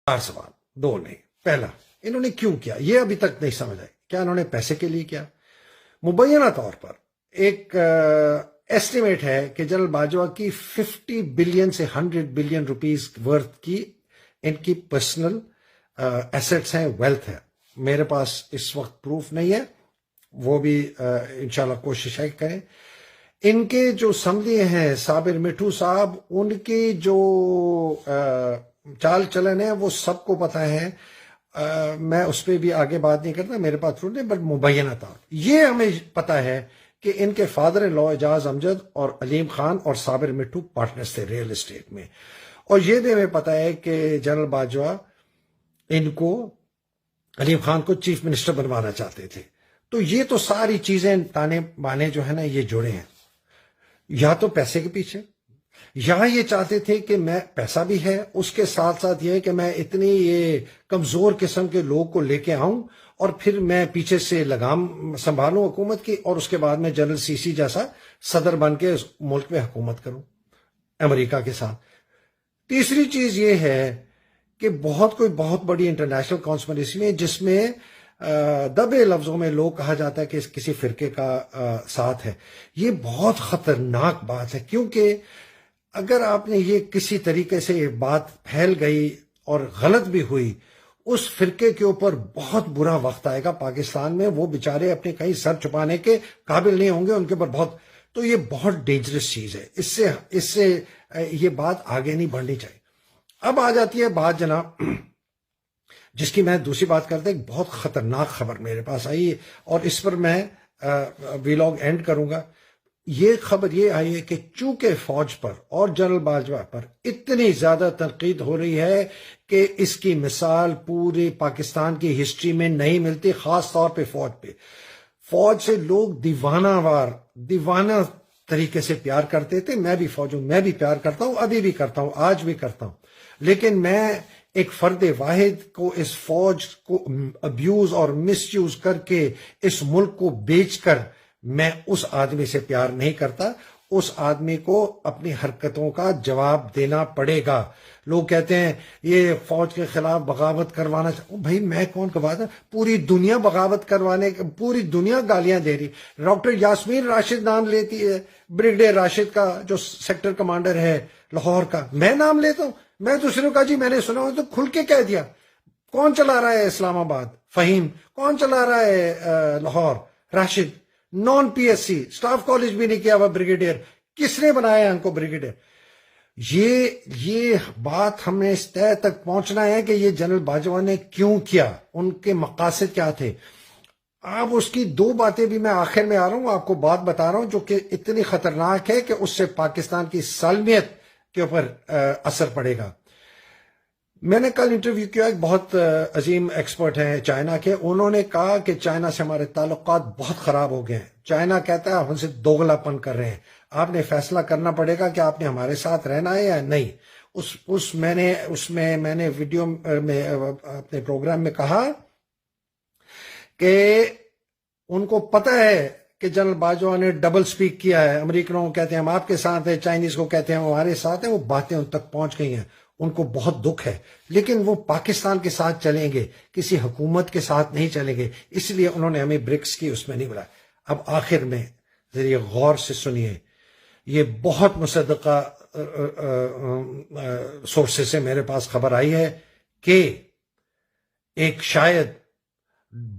4 سوال، 2 نہیں۔ پہلا، انہوں نے کیوں کیا؟ یہ ابھی تک نہیں سمجھ آئی۔ کیا انہوں نے پیسے کے لیے کیا؟ مبینہ طور پر ایک ایسٹیمیٹ ہے کہ جنرل باجوہ کی 50 بلین سے 100 بلین روپیز ورتھ کی ان کی پرسنل ایسٹس ہیں، ویلتھ ہے۔ میرے پاس اس وقت پروف نہیں ہے، وہ بھی انشاءاللہ کوشش ہے کریں۔ ان کے جو سمدھی ہیں صابر مٹھو صاحب، ان کی جو چال چلن ہے وہ سب کو پتہ ہے، میں اس پہ بھی آگے بات نہیں کرتا، میرے پاس پروف نہیں، بٹ مبینہ طور یہ ہمیں پتہ ہے کہ ان کے فادر ان لا اعجاز امجد اور علیم خان اور صابر مٹھو پارٹنرز تھے ریل اسٹیٹ میں، اور یہ بھی ہمیں پتہ ہے کہ جنرل باجوہ ان کو، علیم خان کو چیف منسٹر بنوانا چاہتے تھے۔ تو یہ تو ساری چیزیں تانے بانے جو ہے نا یہ جڑے ہیں، یا تو پیسے کے پیچھے، یا یہ چاہتے تھے کہ میں پیسہ بھی ہے، اس کے ساتھ ساتھ یہ کہ میں اتنی یہ کمزور قسم کے لوگ کو لے کے آؤں اور پھر میں پیچھے سے لگام سنبھالوں حکومت کی، اور اس کے بعد میں جنرل سی سی جیسا صدر بن کے اس ملک میں حکومت کروں امریکہ کے ساتھ۔ تیسری چیز یہ ہے کہ بہت بڑی انٹرنیشنل کانسپریسی میں، جس میں دبے لفظوں میں لوگ کہا جاتا ہے کہ کسی فرقے کا ساتھ ہے، یہ بہت خطرناک بات ہے، کیونکہ اگر آپ نے یہ کسی طریقے سے یہ بات پھیل گئی اور غلط بھی ہوئی، اس فرقے کے اوپر بہت برا وقت آئے گا پاکستان میں، وہ بیچارے اپنے کہیں سر چھپانے کے قابل نہیں ہوں گے، ان کے اوپر بہت، تو یہ بہت ڈینجرس چیز ہے، اس سے یہ بات آگے نہیں بڑھنی چاہیے۔ اب آ جاتی ہے بات جناب، جس کی میں دوسری بات کرتا ہوں، ایک بہت خطرناک خبر میرے پاس آئی ہے اور اس پر میں ویلاگ اینڈ کروں گا۔ یہ خبر یہ آئی ہے کہ چونکہ فوج پر اور جنرل باجوہ پر اتنی زیادہ تنقید ہو رہی ہے کہ اس کی مثال پورے پاکستان کی ہسٹری میں نہیں ملتی، خاص طور پہ فوج پہ۔ فوج سے لوگ دیوانہ طریقے سے پیار کرتے تھے، میں بھی فوج ہوں، میں بھی پیار کرتا ہوں، ابھی بھی کرتا ہوں، آج بھی کرتا ہوں، لیکن میں ایک فرد واحد کو، اس فوج کو ابیوز اور مس یوز کر کے اس ملک کو بیچ کر میں اس آدمی سے پیار نہیں کرتا۔ اس آدمی کو اپنی حرکتوں کا جواب دینا پڑے گا۔ لوگ کہتے ہیں یہ فوج کے خلاف بغاوت کروانا بھائی میں کون کہواتا؟ پوری دنیا بغاوت کروانے، پوری دنیا گالیاں دے رہی۔ ڈاکٹر یاسمین راشد نام لیتی ہے، بریگیڈیئر راشد کا جو سیکٹر کمانڈر ہے لاہور کا، میں نام لیتا ہوں، میں دوسروں کا جی میں نے سنا ہو تو کھل کے کہہ دیا۔ کون چلا رہا ہے اسلام آباد؟ فہیم۔ کون چلا رہا ہے Lahore? Rashid. Non P S C, staff college بھی نہیں کیا ہوا بریگیڈیئر، کس نے بنایا ان کو بریگیڈیئر؟ یہ بات ہمیں اس طے تک پہنچنا ہے کہ یہ جنرل باجوہ نے کیوں کیا، ان کے مقاصد کیا تھے۔ اب اس کی 2 باتیں بھی میں آخر میں آ رہا ہوں، آپ کو بات بتا رہا ہوں جو کہ اتنی خطرناک ہے کہ اس سے پاکستان کی سالمیت کے اوپر اثر پڑے گا۔ میں نے کل انٹرویو کیا، ایک بہت عظیم ایکسپرٹ ہیں چائنا کے، انہوں نے کہا کہ چائنا سے ہمارے تعلقات بہت خراب ہو گئے ہیں، چائنا کہتا ہے آپ ہم سے دوگلا پن کر رہے ہیں، آپ نے فیصلہ کرنا پڑے گا کہ آپ نے ہمارے ساتھ رہنا ہے یا نہیں۔ میں نے ویڈیو میں اپنے پروگرام میں کہا کہ ان کو پتہ ہے کہ جنرل باجوہ نے ڈبل سپیک کیا ہے، امریکنوں کو کہتے ہیں ہم آپ کے ساتھ ہیں، چائنیز کو کہتے ہیں ہمارے ساتھ ہیں، وہ باتیں ان تک پہنچ گئی ہیں، ان کو بہت دکھ ہے، لیکن وہ پاکستان کے ساتھ چلیں گے، کسی حکومت کے ساتھ نہیں چلیں گے، اس لیے انہوں نے ہمیں برکس کی اس میں نہیں بلایا۔ اب آخر میں ذریعے غور سے سنیے، یہ بہت مصدقہ سورسز سے میرے پاس خبر آئی ہے کہ ایک شاید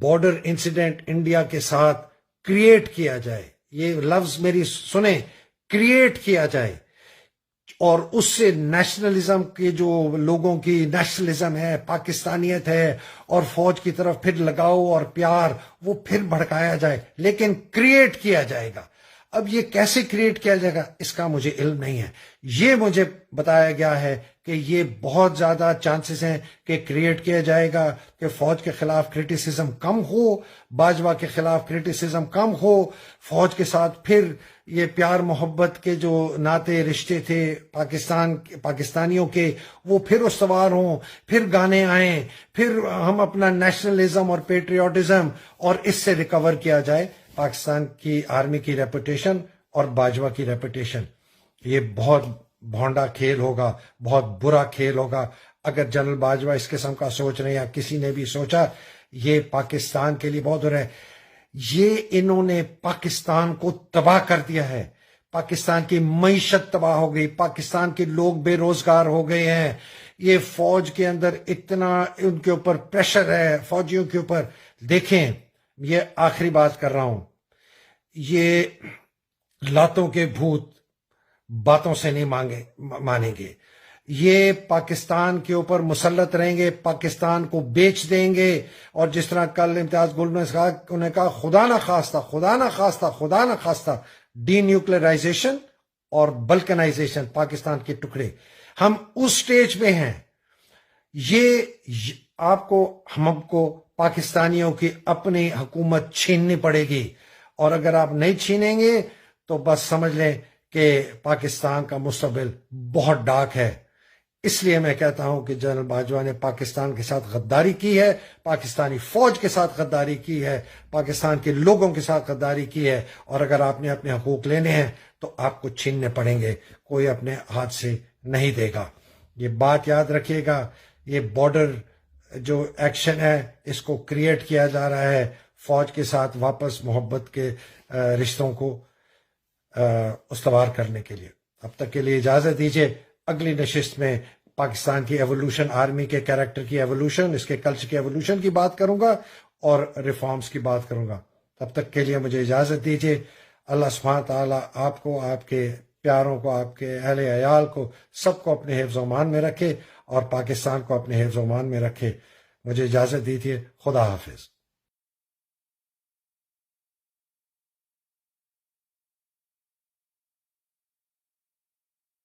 بارڈر انسیڈنٹ انڈیا کے ساتھ کریٹ کیا جائے، یہ لفظ میری سنیں، کریٹ کیا جائے، اور اس سے نیشنلزم کے جو لوگوں کی نیشنلزم ہے، پاکستانیت ہے، اور فوج کی طرف پھر لگاؤ اور پیار وہ پھر بھڑکایا جائے، لیکن کریٹ کیا جائے گا۔ اب یہ کیسے کریٹ کیا جائے گا اس کا مجھے علم نہیں ہے، یہ مجھے بتایا گیا ہے کہ یہ بہت زیادہ چانسز ہیں کہ کریٹ کیا جائے گا، کہ فوج کے خلاف کرٹیسزم کم ہو، باجوہ کے خلاف کرٹیسزم کم ہو، فوج کے ساتھ پھر یہ پیار محبت کے جو ناطے رشتے تھے پاکستانیوں کے وہ پھر استوار ہوں، پھر گانے آئیں، پھر ہم اپنا نیشنلزم اور پیٹریوٹزم، اور اس سے ریکور کیا جائے پاکستان کی آرمی کی ریپوٹیشن اور باجوہ کی ریپوٹیشن۔ یہ بہت بھونڈا کھیل ہوگا، بہت برا کھیل ہوگا اگر جنرل باجوہ اس قسم کا سوچ رہے ہیں یا کسی نے بھی سوچا یہ پاکستان کے لیے بہت ہے، یہ انہوں نے پاکستان کو تباہ کر دیا ہے، پاکستان کی معیشت تباہ ہو گئی، پاکستان کے لوگ بے روزگار ہو گئے ہیں، یہ فوج کے اندر اتنا ان کے اوپر پریشر ہے فوجیوں کے اوپر. دیکھیں یہ آخری بات کر رہا ہوں، یہ لاتوں کے بھوت باتوں سے نہیں مانیں گے، یہ پاکستان کے اوپر مسلط رہیں گے، پاکستان کو بیچ دیں گے. اور جس طرح کل امتیاز گل نے کہا، انہوں نے کہا خدا نہ خواستہ ڈی نیوکلرائزیشن اور بلکنائزیشن، پاکستان کے ٹکڑے، ہم اس سٹیج میں ہیں. یہ آپ کو ہم کو پاکستانیوں کی اپنی حکومت چھیننی پڑے گی، اور اگر آپ نہیں چھینیں گے تو بس سمجھ لیں کہ پاکستان کا مستقبل بہت ڈارک ہے. اس لیے میں کہتا ہوں کہ جنرل باجوہ نے پاکستان کے ساتھ غداری کی ہے، پاکستانی فوج کے ساتھ غداری کی ہے، پاکستان کے لوگوں کے ساتھ غداری کی ہے، اور اگر آپ نے اپنے حقوق لینے ہیں تو آپ کو چھیننے پڑیں گے، کوئی اپنے ہاتھ سے نہیں دے گا. یہ بات یاد رکھیے گا. یہ بارڈر جو ایکشن ہے اس کو کریٹ کیا جا رہا ہے فوج کے ساتھ واپس محبت کے رشتوں کو استوار کرنے کے لیے. اب تک کے لیے اجازت دیجیے، اگلی نشست میں پاکستان کی ایوولوشن، آرمی کے کیریکٹر کی ایوولوشن، اس کے کلچر کی ایوولوشن کی بات کروں گا اور ریفارمز کی بات کروں گا. تب تک کے لیے مجھے اجازت دیجیے. اللہ سبحانہ تعالیٰ آپ کو، آپ کے پیاروں کو، آپ کے اہل عیال کو، سب کو اپنے حفظ و امان میں رکھے اور پاکستان کو اپنے حفظ و امان میں رکھے. مجھے اجازت دیجیے. خدا حافظ.